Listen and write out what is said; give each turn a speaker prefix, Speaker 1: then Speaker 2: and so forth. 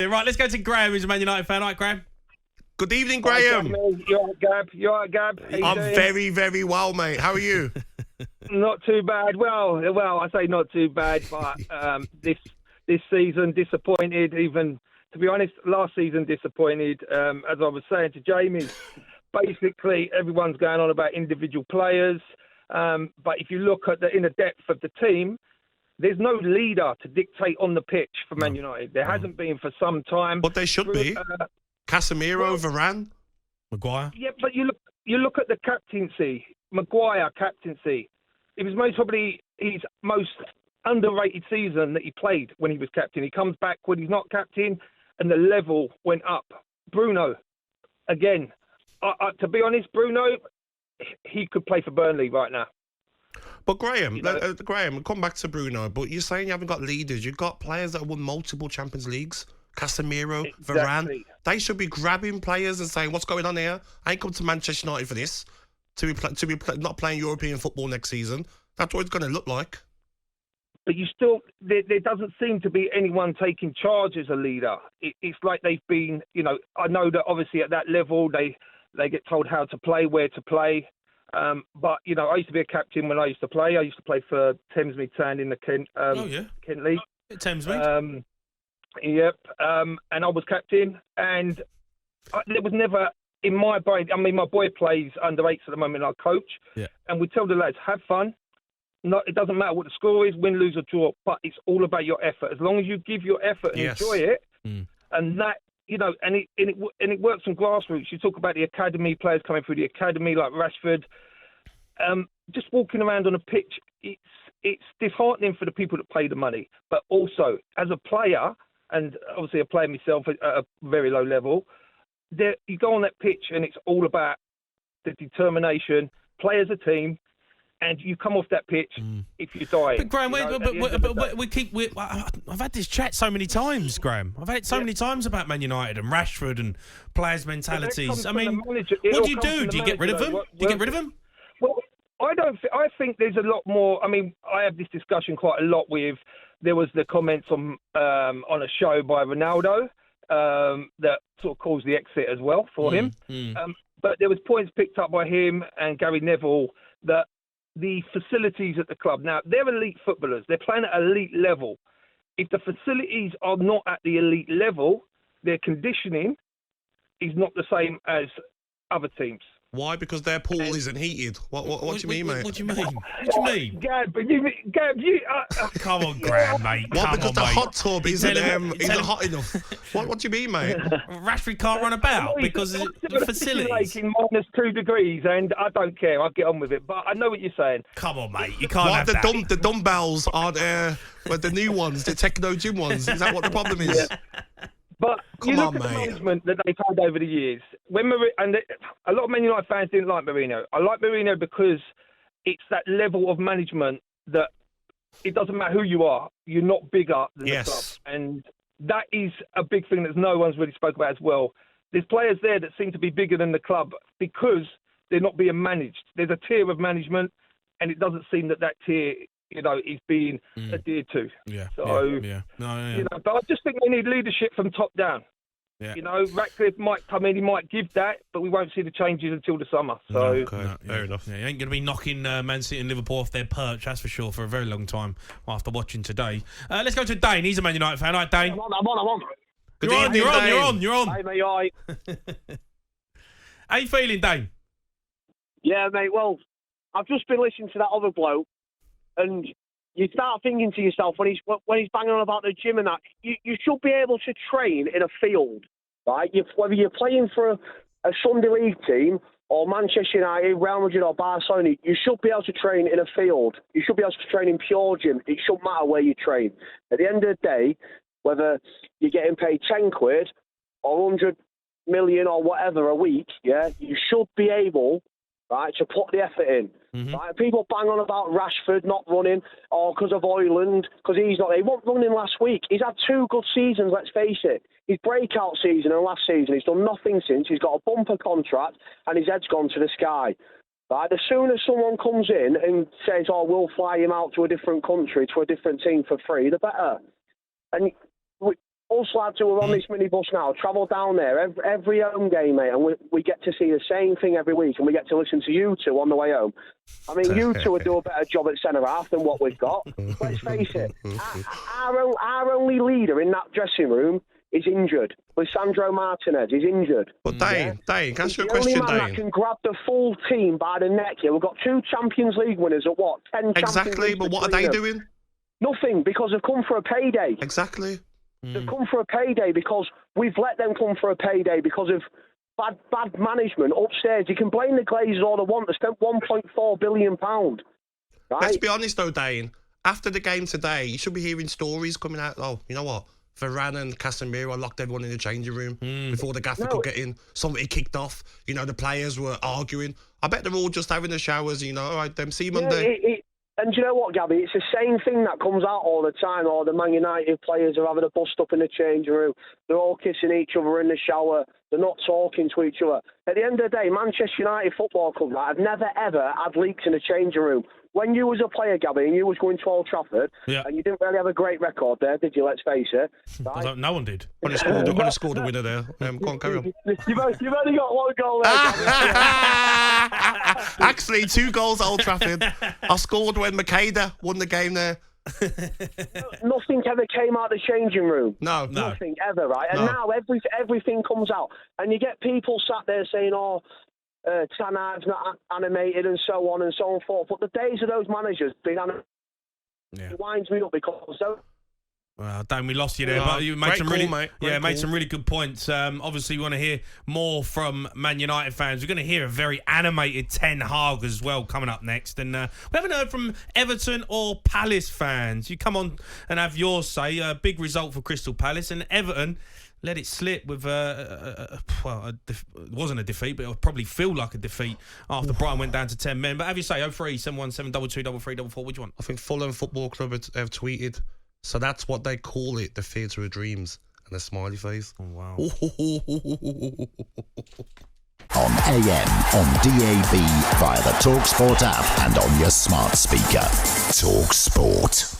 Speaker 1: Right, let's go to Graham, who's a Man United fan. All right, Graham.
Speaker 2: Good evening, Graham.
Speaker 3: You're right, Gab. You're right, Gab.
Speaker 2: I'm very, very well, mate. How are you?
Speaker 3: Not too bad. Well, I say not too bad, but this season disappointed. Even to be honest, last season disappointed. As I was saying to Jamie, basically everyone's going on about individual players, but if you look at the inner depth of the team, there's no leader to dictate on the pitch for Man United. There hasn't been for some time.
Speaker 2: But they should be. Casemiro, Varane,
Speaker 1: Maguire.
Speaker 3: Yeah, but you look at the captaincy. Maguire captaincy. It was most probably his most underrated season that he played when he was captain. He comes back when he's not captain, and the level went up. Bruno, again. To be honest, Bruno, he could play for Burnley right now.
Speaker 2: But Graham, Graham, come back to Bruno. But you're saying you haven't got leaders. You've got players that have won multiple Champions Leagues. Casemiro, Varane. They should be grabbing players and saying, "What's going on here? I ain't come to Manchester United for this. To be not playing European football next season. That's what it's going to look like."
Speaker 3: But there doesn't seem to be anyone taking charge as a leader. It's like they've been, I know that obviously at that level they get told how to play, where to play. But, I used to be a captain when I used to play. I used to play for Thamesmead Town in the Kent League.
Speaker 1: Thamesmead.
Speaker 3: Yep. And I was captain. And there was never, in my brain, I mean, my boy plays under 8s at the moment, I coach. Yeah. And we tell the lads, have fun. No, it doesn't matter what the score is, win, lose or draw, but it's all about your effort. As long as you give your effort and enjoy it, and that, and it works on grassroots. You talk about the academy players coming through the academy, like Rashford. Just walking around on a pitch, it's disheartening for the people that pay the money. But also, as a player, and obviously a player myself at a very low level, you go on that pitch and it's all about the determination, play as a team. And you come off that pitch if you die.
Speaker 1: But Graham, I've had this chat so many times, Graham. I've had it so many times about Man United and Rashford and players' mentalities. I mean, what do you do? Do you get rid of them?
Speaker 3: Well, I think there's a lot more. I mean, I have this discussion quite a lot with. There was the comments on a show by Ronaldo that sort of caused the exit as well for him. But there was points picked up by him and Gary Neville that the facilities at the club. Now, they're elite footballers. They're playing at elite level. If the facilities are not at the elite level, their conditioning is not the same as other teams.
Speaker 2: Why? Because their pool isn't heated. What do you mean, mate?
Speaker 1: What do you mean? What do you mean?
Speaker 3: Gab,
Speaker 1: come on, Graham, mate.
Speaker 2: What? Because the hot tub isn't hot enough. What do you mean, mate?
Speaker 1: Rashford can't run about because of the facilities.
Speaker 3: In -2 degrees, and I don't care. I'll get on with it. But I know what you're saying.
Speaker 1: Come on, mate. You can't have that.
Speaker 2: The dumbbells aren't the new ones, the techno gym ones. Is that what the problem is?
Speaker 3: Yeah. But you look at the management that they've had over the years. A lot of Man United fans didn't like Mourinho. I like Mourinho because it's that level of management that it doesn't matter who you are, you're not bigger than the club. And that is a big thing that no one's really spoke about as well. There's players there that seem to be bigger than the club because they're not being managed. There's a tier of management, and it doesn't seem that tier is being adhered to. But I just think they need leadership from top down. Yeah. Ratcliffe might come in, he might give that, but we won't see the changes until the summer. So
Speaker 2: fair enough.
Speaker 1: Yeah, you ain't going to be knocking Man City and Liverpool off their perch, that's for sure, for a very long time after watching today. Let's go to Dane. He's a Man United fan. All right, Dane.
Speaker 4: I'm on.
Speaker 1: You're on.
Speaker 4: Hey, mate, all right.
Speaker 1: How you feeling, Dane?
Speaker 4: Yeah, mate, well, I've just been listening to that other bloke, and you start thinking to yourself when he's banging on about the gym and that, you should be able to train in a field, right? Whether you're playing for a Sunday League team or Manchester United, Real Madrid or Barcelona, you should be able to train in a field. You should be able to train in pure gym. It shouldn't matter where you train. At the end of the day, whether you're getting paid 10 quid or 100 million or whatever a week, yeah, you should be able, right, to put the effort in. Right? People bang on about Rashford not running or because of Højlund, because he's not. He wasn't running last week. He's had 2 good seasons, let's face it. His breakout season and last season, he's done nothing since. He's got a bumper contract and his head's gone to the sky. Right? The sooner someone comes in and says, oh, we'll fly him out to a different country, to a different team for free, the better. And us lads who are on this minibus now travel down there every home game, mate, and we get to see the same thing every week, and we get to listen to you two on the way home. I mean, you two would do a better job at centre-half than what we've got. Let's face it. Our only leader in that dressing room is injured. Lisandro Martinez is injured.
Speaker 2: But Dane, can I ask you a
Speaker 4: The
Speaker 2: question,
Speaker 4: only man that
Speaker 2: Dane?
Speaker 4: can grab the full team by the neck here. We've got 2 Champions League winners at what? 10 Champions
Speaker 2: Exactly,
Speaker 4: Leagues
Speaker 2: but what are
Speaker 4: between
Speaker 2: they
Speaker 4: them.
Speaker 2: doing?
Speaker 4: Nothing, because they've come for a payday.
Speaker 2: Exactly.
Speaker 4: They've come for a payday because we've let them come for a payday because of bad management upstairs. You can blame the Glazers all they want. They spent £1.4 billion. Right?
Speaker 2: Let's be honest though, Dane. After the game today, you should be hearing stories coming out. Oh, you know what? Varane and Casemiro locked everyone in the changing room before the gaffer could get in. Somebody kicked off. You know, the players were arguing. I bet they're all just having the showers, you know. All right, them. See you Monday.
Speaker 4: And do you know what, Gabby? It's the same thing that comes out all the time. Or the Man United players are having a bust up in the changing room. They're all kissing each other in the shower. They're not talking to each other. At the end of the day, Manchester United Football Club, right, have never, ever had leaks in the changing room. When you was a player, Gabby, and you was going to Old Trafford, and you didn't really have a great record there, did you? Let's face it. Right?
Speaker 1: No one did.
Speaker 2: Only scored the winner there. Go on, carry on.
Speaker 4: You've only got 1 goal there, Gabby.
Speaker 2: Actually, 2 goals at Old Trafford. I scored when Makeda won the game there.
Speaker 4: Nothing ever came out of the changing room.
Speaker 2: No.
Speaker 4: Nothing ever, right? And now everything comes out. And you get people sat there saying, Tanag's not animated and so on and so forth. But the days of those managers being animated winds me up because those...
Speaker 1: Well, Dan, we lost you there, but you made some
Speaker 2: mate.
Speaker 1: some really good points. Obviously, we want to hear more from Man United fans. We're going to hear a very animated Ten Hag as well coming up next, and we haven't heard from Everton or Palace fans. You come on and have your say. A big result for Crystal Palace, and Everton let it slip with it wasn't a defeat, but it would probably feel like a defeat after Brighton went down to 10 men. But have you say 03717 223344? What do you want?
Speaker 2: I think Fulham Football Club have tweeted. So that's what they call it, the theatre of dreams. And a smiley face.
Speaker 1: Oh, wow.
Speaker 5: On AM, on DAB, via the talkSPORT app and on your smart speaker. talkSPORT.